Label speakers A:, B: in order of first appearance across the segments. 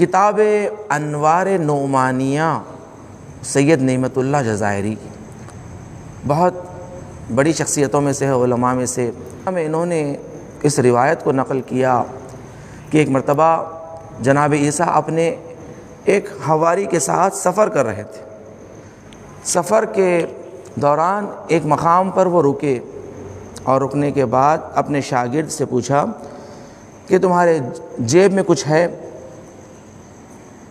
A: کتاب انوار نعمانیہ سید نعمت اللہ جزائری، بہت بڑی شخصیتوں میں سے ہے، علماء میں سے۔ انہوں نے اس روایت کو نقل کیا کہ ایک مرتبہ جناب عیسیٰ اپنے ایک حواری کے ساتھ سفر کر رہے تھے۔ سفر کے دوران ایک مقام پر وہ رکے، اور رکنے کے بعد اپنے شاگرد سے پوچھا کہ تمہارے جیب میں کچھ ہے؟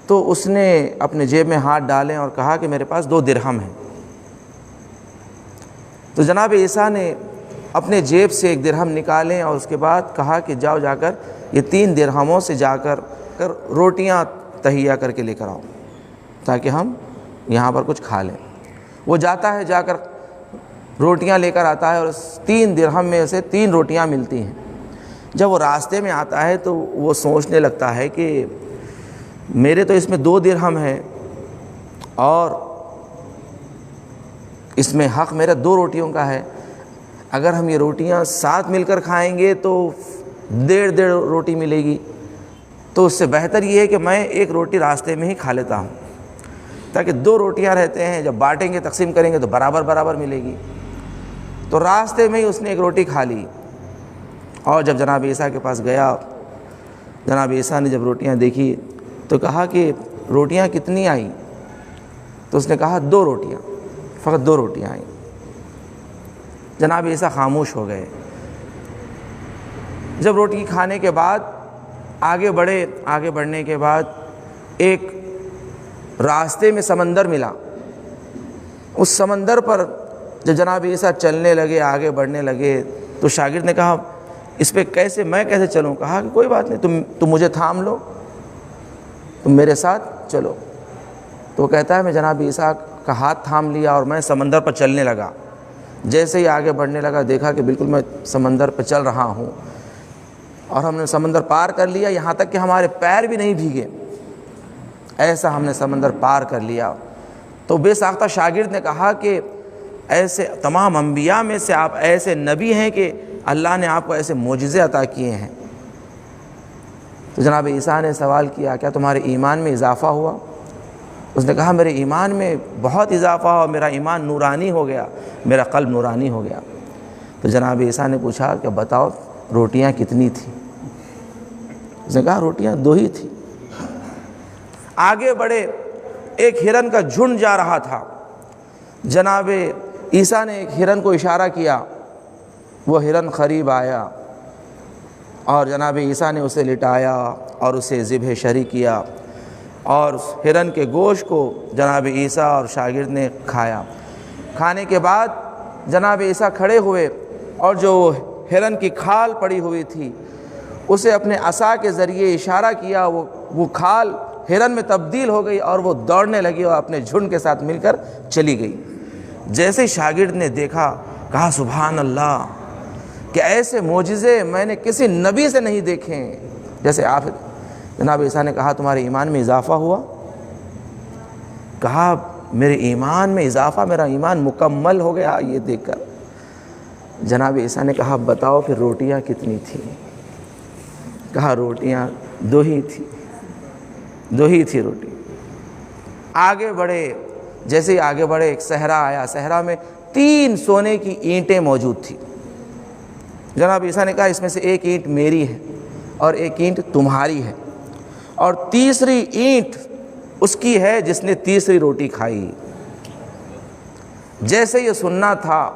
A: تو اس نے اپنے جیب میں ہاتھ ڈالے اور کہا کہ میرے پاس 2 درہم ہیں۔ تو جناب عیسیٰ نے اپنے جیب سے 1 درہم نکالے اور اس کے بعد کہا کہ جاؤ جا کر یہ 3 درہموں سے جا کر روٹیاں تہیا کر کے لے کر آؤ تاکہ ہم یہاں پر کچھ کھا لیں۔ وہ جاتا ہے، جا کر روٹیاں لے کر آتا ہے، اور 3 درہم میں سے 3 روٹیاں ملتی ہیں۔ جب وہ راستے میں آتا ہے تو وہ سوچنے لگتا ہے کہ میرے تو اس میں 2 درہم ہیں اور اس میں حق میرا 2 روٹیوں کا ہے۔ اگر ہم یہ روٹیاں ساتھ مل کر کھائیں گے تو 1.5 روٹی ملے گی، تو اس سے بہتر یہ ہے کہ میں 1 روٹی راستے میں ہی کھا لیتا ہوں، تاکہ 2 روٹیاں رہتے ہیں، جب بانٹیں گے تقسیم کریں گے تو برابر برابر ملے گی۔ تو راستے میں ہی اس نے 1 روٹی کھا لی، اور جب جناب عیسیٰ کے پاس گیا، جناب عیسیٰ نے جب روٹیاں دیکھی تو کہا کہ روٹیاں کتنی آئیں؟ تو اس نے کہا 2 روٹیاں، فقط 2 روٹیاں آئیں۔ جناب عیسیٰ خاموش ہو گئے۔ جب روٹی کھانے کے بعد آگے بڑھنے کے بعد ایک راستے میں سمندر ملا۔ اس سمندر پر جب جناب عیسیٰ چلنے لگے، آگے بڑھنے لگے، تو شاگرد نے کہا اس پہ میں کیسے چلوں؟ کہا کہ کوئی بات نہیں، تم مجھے تھام لو، تم میرے ساتھ چلو۔ تو وہ کہتا ہے میں جناب عیسیٰ کا ہاتھ تھام لیا اور میں سمندر پر چلنے لگا۔ جیسے ہی آگے بڑھنے لگا، دیکھا کہ بالکل میں سمندر پہ چل رہا ہوں، اور ہم نے سمندر پار کر لیا، یہاں تک کہ ہمارے پیر بھی نہیں بھیگے، ایسا ہم نے سمندر پار کر لیا۔ تو بے ساختہ شاگرد نے کہا کہ ایسے تمام انبیاء میں سے آپ ایسے نبی ہیں کہ اللہ نے آپ کو ایسے معجزے عطا کیے ہیں۔ تو جناب عیسیٰ نے سوال کیا کیا تمہارے ایمان میں اضافہ ہوا؟ اس نے کہا میرے ایمان میں بہت اضافہ ہوا، میرا ایمان نورانی ہو گیا، میرا قلب نورانی ہو گیا۔ تو جناب عیسیٰ نے پوچھا کہ بتاؤ روٹیاں کتنی تھیں؟ اس نے کہا روٹیاں 2 ہی تھیں۔ آگے بڑھے، ایک ہرن کا جھنڈ جا رہا تھا۔ جناب عیسیٰ نے ایک ہرن کو اشارہ کیا، وہ ہرن قریب آیا اور جناب عیسیٰ نے اسے لٹایا اور اسے ذبح شرعی کیا، اور اس ہرن کے گوشت کو جناب عیسیٰ اور شاگرد نے کھایا۔ کھانے کے بعد جناب عیسیٰ کھڑے ہوئے، اور جو ہرن کی کھال پڑی ہوئی تھی اسے اپنے عصا کے ذریعے اشارہ کیا، وہ کھال ہرن میں تبدیل ہو گئی اور وہ دوڑنے لگی اور اپنے جھنڈ کے ساتھ مل کر چلی گئی۔ جیسے شاگرد نے دیکھا، کہا سبحان اللہ، کہ ایسے معجزے میں نے کسی نبی سے نہیں دیکھے جیسے آپ۔ جناب عیسیٰ نے کہا تمہارے ایمان میں اضافہ ہوا؟ کہا میرے ایمان میں اضافہ، میرا ایمان مکمل ہو گیا یہ دیکھ کر۔ جناب عیسیٰ نے کہا بتاؤ پھر روٹیاں کتنی تھیں؟ کہا روٹیاں 2 ہی تھیں، 2 ہی تھی روٹی۔ آگے بڑھے، جیسے ہی آگے بڑھے ایک صحرا آیا، صحرا میں 3 سونے کی اینٹیں موجود تھیں۔ جناب عیسیٰ نے کہا اس میں سے 1 اینٹ میری ہے اور 1 اینٹ تمہاری ہے، اور تیسری اینٹ اس کی ہے جس نے تیسری روٹی کھائی۔ جیسے یہ سننا تھا،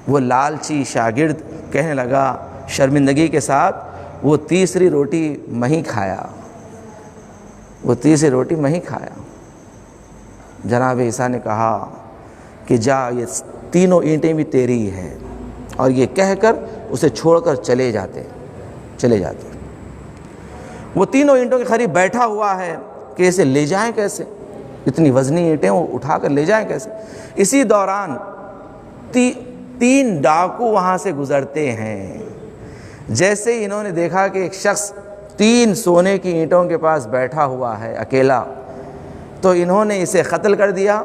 A: وہ لالچی شاگرد کہنے لگا شرمندگی کے ساتھ، وہ تیسری روٹی میں ہی کھایا، وہ تیسری روٹی میں ہی کھایا۔ جناب عیسیٰ نے کہا کہ جا یہ 3 اینٹیں بھی تیری ہی ہیں، اور یہ کہہ کر اسے چھوڑ کر چلے جاتے۔ وہ 3 اینٹوں کے قریب بیٹھا ہوا ہے کہ اسے لے جائیں کیسے، اتنی وزنی اینٹیں وہ اٹھا کر لے جائیں کیسے۔ اسی دوران 3 ڈاکو وہاں سے گزرتے ہیں۔ جیسے ہی انہوں نے دیکھا کہ ایک شخص 3 سونے کی اینٹوں کے پاس بیٹھا ہوا ہے اکیلا، تو انہوں نے اسے قتل کر دیا،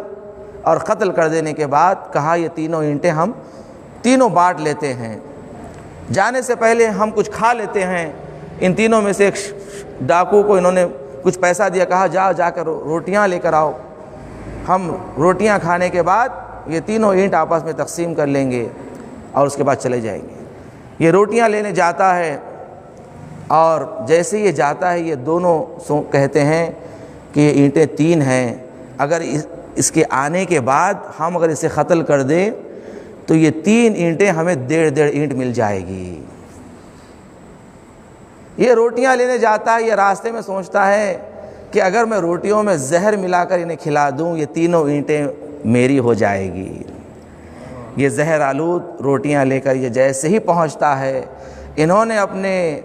A: اور قتل کر دینے کے بعد کہا یہ 3 اینٹیں ہم تینوں بانٹ لیتے ہیں، جانے سے پہلے ہم کچھ کھا لیتے ہیں۔ ان تینوں میں سے ایک ڈاکو کو انہوں نے کچھ پیسہ دیا, کہا جا کر روٹیاں لے کر آؤ, ہم روٹیاں کھانے کے بعد یہ تینوں اینٹ آپس میں تقسیم کر لیں گے اور اس کے بعد چلے جائیں گے. یہ روٹیاں لینے جاتا ہے اور جیسے یہ جاتا ہے یہ دونوں کہتے ہیں کہ یہ اینٹیں 3 ہیں, اگر اس کے آنے کے بعد ہم اگر اسے قتل کر دیں تو یہ 3 اینٹیں ہمیں 1.5 اینٹ مل جائے گی. یہ روٹیاں لینے جاتا ہے, یہ راستے میں سوچتا ہے کہ اگر میں روٹیوں میں زہر ملا کر انہیں کھلا دوں یہ تینوں اینٹیں میری ہو جائے گی. یہ زہر آلود روٹیاں لے کر یہ جیسے ہی پہنچتا ہے, انہوں نے اپنے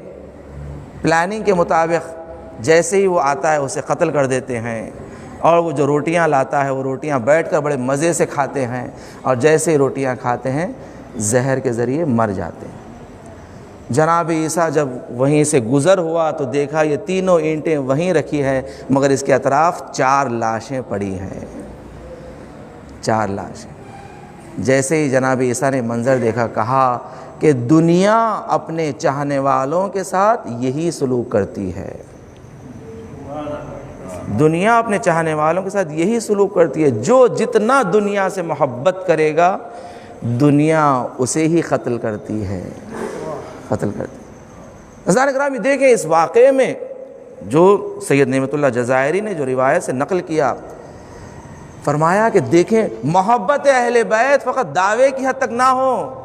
A: پلاننگ کے مطابق جیسے ہی وہ آتا ہے اسے قتل کر دیتے ہیں, اور وہ جو روٹیاں لاتا ہے وہ روٹیاں بیٹھ کر بڑے مزے سے کھاتے ہیں, اور جیسے ہی روٹیاں کھاتے ہیں زہر کے ذریعے مر جاتے ہیں. جناب عیسیٰ جب وہیں سے گزر ہوا تو دیکھا یہ تینوں اینٹیں وہیں رکھی ہیں, مگر اس کے اطراف 4 لاشیں پڑی ہیں, 4 لاشیں. جیسے ہی جناب عیسیٰ نے منظر دیکھا, کہا کہ دنیا اپنے چاہنے والوں کے ساتھ یہی سلوک کرتی ہے, دنیا اپنے چاہنے والوں کے ساتھ یہی سلوک کرتی ہے. جو جتنا دنیا سے محبت کرے گا دنیا اسے ہی قتل کرتی ہے, قتل کرتی ہے. عزیزان اکرامی دیکھیں اس واقعے میں جو سید نعمت اللہ جزائری نے جو روایت سے نقل کیا, فرمایا کہ دیکھیں محبت اہل بیت فقط دعوے کی حد تک نہ ہو,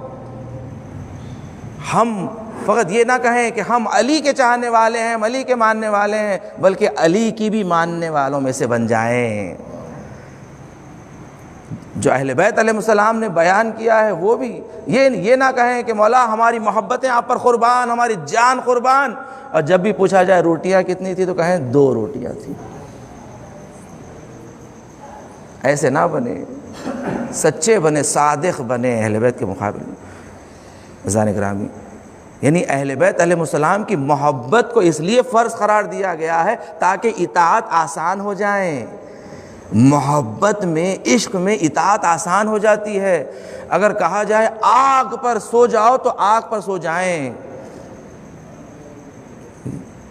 A: ہم فقط یہ نہ کہیں کہ ہم علی کے چاہنے والے ہیں, ہم علی کے ماننے والے ہیں, بلکہ علی کی بھی ماننے والوں میں سے بن جائیں. جو اہل بیت علیہ السلام نے بیان کیا ہے وہ بھی یہ نہ کہیں کہ مولا ہماری محبتیں آپ پر قربان, ہماری جان قربان, اور جب بھی پوچھا جائے روٹیاں کتنی تھی تو کہیں 2 روٹیاں تھیں. ایسے نہ بنے, سچے بنے, صادق بنے اہل بیت کے مقابل میں. عزیزان گرامی یعنی اہل بیت علیہ السلام کی محبت کو اس لیے فرض قرار دیا گیا ہے تاکہ اطاعت آسان ہو جائیں. محبت میں, عشق میں اطاعت آسان ہو جاتی ہے. اگر کہا جائے آگ پر سو جاؤ تو آگ پر سو جائیں,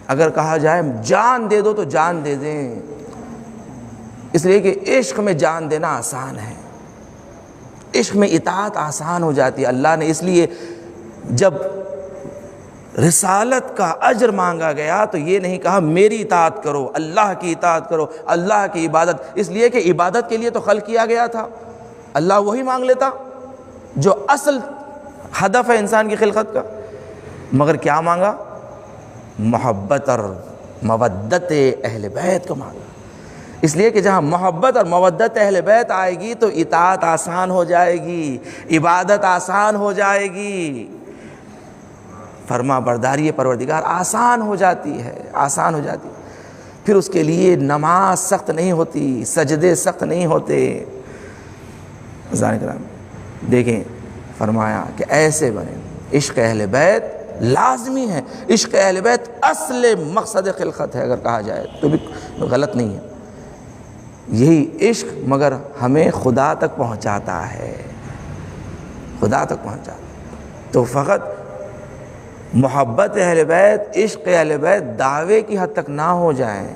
A: اگر کہا جائے جان دے دو تو جان دے دیں, اس لیے کہ عشق میں جان دینا آسان ہے, عشق میں اطاعت آسان ہو جاتی ہے. اللہ نے اس لیے جب رسالت کا اجر مانگا گیا تو یہ نہیں کہا میری اطاعت کرو, اللہ کی اطاعت کرو, اللہ کی عبادت, اس لیے کہ عبادت کے لیے تو خلق کیا گیا تھا, اللہ وہی مانگ لیتا جو اصل ہدف ہے انسان کی خلقت کا. مگر کیا مانگا؟ محبت اور مودت اہل بیت کو مانگا. اس لیے کہ جہاں محبت اور مودت اہل بیت آئے گی تو اطاعت آسان ہو جائے گی, عبادت آسان ہو جائے گی, فرما برداری پروردگار آسان ہو جاتی ہے, آسان ہو جاتی ہے. پھر اس کے لیے نماز سخت نہیں ہوتی, سجدے سخت نہیں ہوتے. عزیزان کرام دیکھیں فرمایا کہ ایسے بنے. عشق اہل بیت لازمی ہے, عشق اہل بیت اصل مقصد خلقت ہے, اگر کہا جائے تو بھی غلط نہیں ہے. یہی عشق مگر ہمیں خدا تک پہنچاتا ہے, خدا تک پہنچاتا ہے. تو فقط محبت اہل بیت, عشق اہل بیت دعوے کی حد تک نہ ہو جائیں,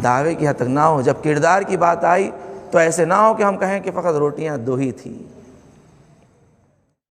A: دعوے کی حد تک نہ ہو. جب کردار کی بات آئی تو ایسے نہ ہو کہ ہم کہیں کہ فقط روٹیاں 2 ہی تھیں,